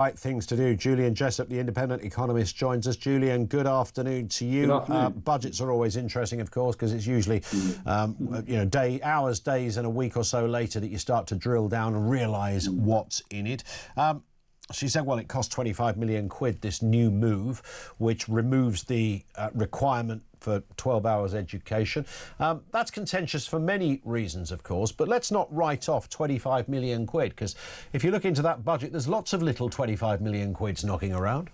Right things to do. Julian Jessop, the Independent Economist, joins us. Julian, good afternoon to you. Good afternoon. Budgets are always interesting, of course, because it's usually, hours, days and a week or so later that you start to drill down and realise what's in it. She said, well, it cost 25 million quid, this new move, which removes the requirement for 12 hours education. That's contentious for many reasons, of course, but let's not write off 25 million quid, because if you look into that budget, there's lots of little 25 million quids knocking around.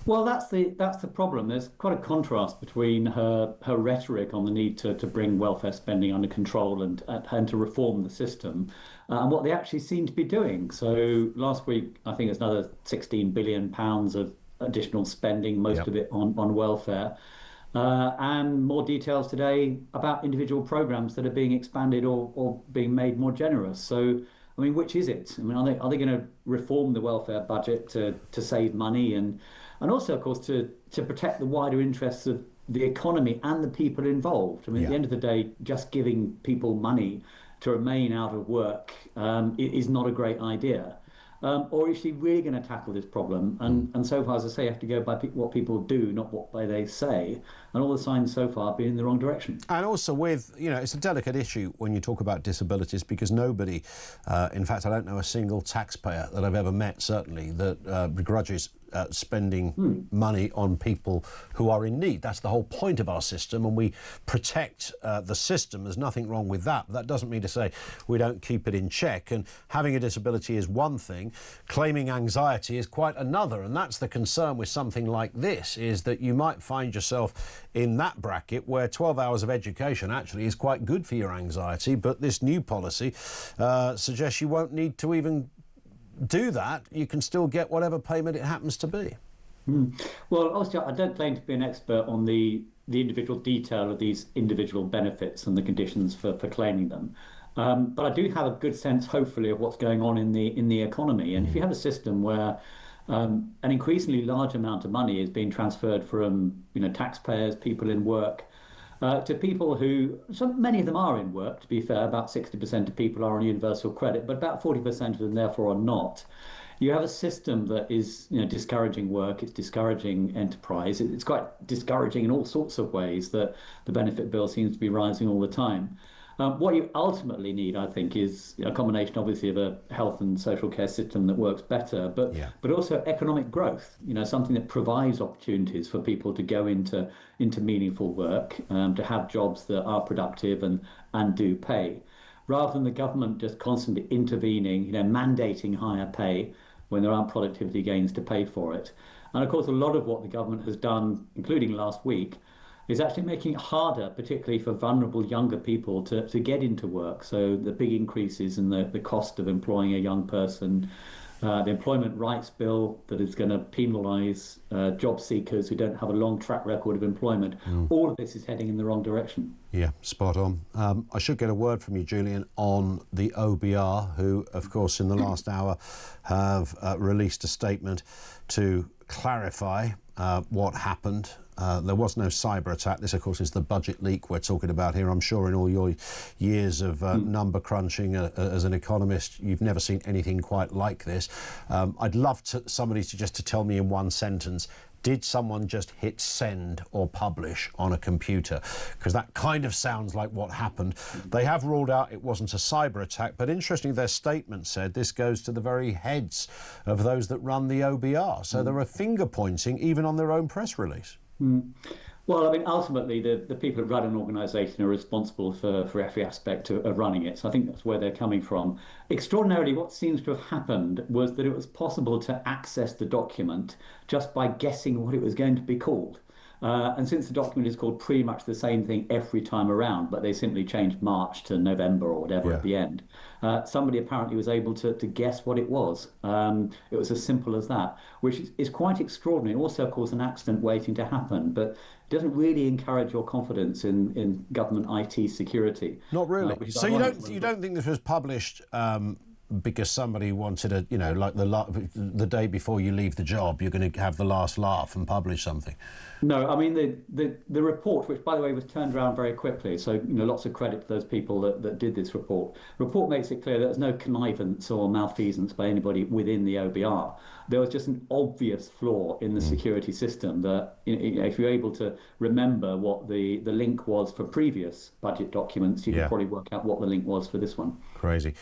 Well, that's the problem. There's quite a contrast between her rhetoric on the need to bring welfare spending under control and to reform the system and what they actually seem to be doing. So last week, I think it's another £16 billion of additional spending, most of it on welfare. And more details today about individual programmes that are being expanded or being made more generous. So, I mean, which is it? I mean, are they going to reform the welfare budget to save money and also, of course, to protect the wider interests of the economy and the people involved? I mean, at the end of the day, just giving people money to remain out of work is not a great idea. Or is she really going to tackle this problem? And so far, as I say, you have to go by what people do, not what they say. And all the signs so far have been in the wrong direction. And also with, it's a delicate issue when you talk about disabilities, because nobody, in fact, I don't know a single taxpayer that I've ever met, certainly, that begrudges spending money on people who are in need. That's the whole point of our system, and we protect the system. There's nothing wrong with that. But that doesn't mean to say we don't keep it in check. And having a disability is one thing, claiming anxiety is quite another. And that's the concern with something like this, is that you might find yourself in that bracket where 12 hours of education actually is quite good for your anxiety, but this new policy suggests you won't need to even do that. You can still get whatever payment it happens to be. Well, obviously, I don't claim to be an expert on the individual detail of these individual benefits and the conditions for claiming them. But I do have a good sense, hopefully, of what's going on in the economy. And if you have a system where an increasingly large amount of money is being transferred from taxpayers, people in work, to people who, so many of them are in work, to be fair, about 60% of people are on universal credit, but about 40% of them therefore are not. You have a system that is discouraging work, it's discouraging enterprise, it's quite discouraging in all sorts of ways that the benefit bill seems to be rising all the time. What you ultimately need, I think, is a combination, obviously, of a health and social care system that works better, but also economic growth. Something that provides opportunities for people to go into meaningful work, to have jobs that are productive and do pay, rather than the government just constantly intervening, mandating higher pay when there aren't productivity gains to pay for it. And of course, a lot of what the government has done, including last week, is actually making it harder, particularly for vulnerable younger people, to get into work. So the big increases in the cost of employing a young person, the employment rights bill that is going to penalise job seekers who don't have a long track record of employment. All of this is heading in the wrong direction. Yeah, spot on. I should get a word from you, Julian, on the OBR, who, of course, in the last hour have released a statement to clarify what happened. There was no cyber attack. This, of course, is the budget leak we're talking about here. I'm sure in all your years of number crunching as an economist, you've never seen anything quite like this. I'd love somebody to tell me in one sentence, did someone just hit send or publish on a computer? Because that kind of sounds like what happened. They have ruled out it wasn't a cyber attack, but interestingly, their statement said this goes to the very heads of those that run the OBR. So there are finger pointing even on their own press release. Well, I mean, ultimately, the people who run an organisation are responsible for every aspect of running it. So I think that's where they're coming from. Extraordinarily, what seems to have happened was that it was possible to access the document just by guessing what it was going to be called. And since the document is called pretty much the same thing every time around, but they simply changed March to November or whatever at the end, somebody apparently was able to guess what it was. It was as simple as that, which is quite extraordinary. Also, of course, an accident waiting to happen, but it doesn't really encourage your confidence in government IT security. Not really. So you don't think this was published because somebody wanted a, you know, like the day before you leave the job, you're going to have the last laugh and publish something. No, I mean the report, which by the way was turned around very quickly. So lots of credit to those people that did this report. Report makes it clear that there's no connivance or malfeasance by anybody within the OBR. There was just an obvious flaw in the security system that if you're able to remember what the link was for previous budget documents, you could probably work out what the link was for this one. Crazy.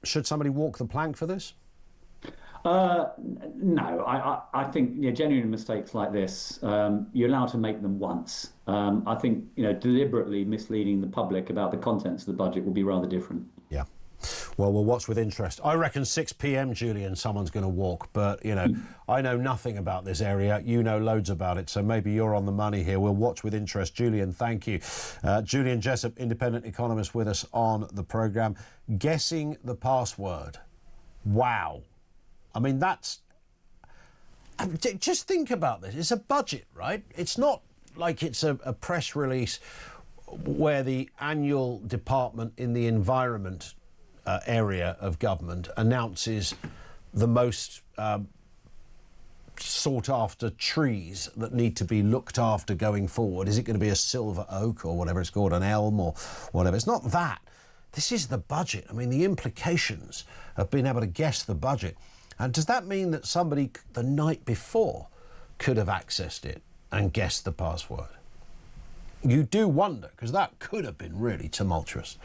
Should somebody walk the plank for this? No, I think genuine mistakes like this, you're allowed to make them once. I think deliberately misleading the public about the contents of the budget will be rather different. Yeah. Well, we'll watch with interest. I reckon 6 p.m, Julian, someone's going to walk, but I know nothing about this area. You know loads about it, so maybe you're on the money here. We'll watch with interest. Julian, thank you. Julian Jessop, Independent Economist, with us on the programme. Guessing the password. Wow. I mean, just think about this. It's a budget, right? It's not like it's a press release where the annual department in the environment area of government announces the most sought after trees that need to be looked after going forward. Is it going to be a silver oak or whatever it's called, an elm or whatever? It's not that. This is the budget. I mean, the implications of being able to guess the budget. And does that mean that somebody the night before could have accessed it and guessed the password? You do wonder, because that could have been really tumultuous.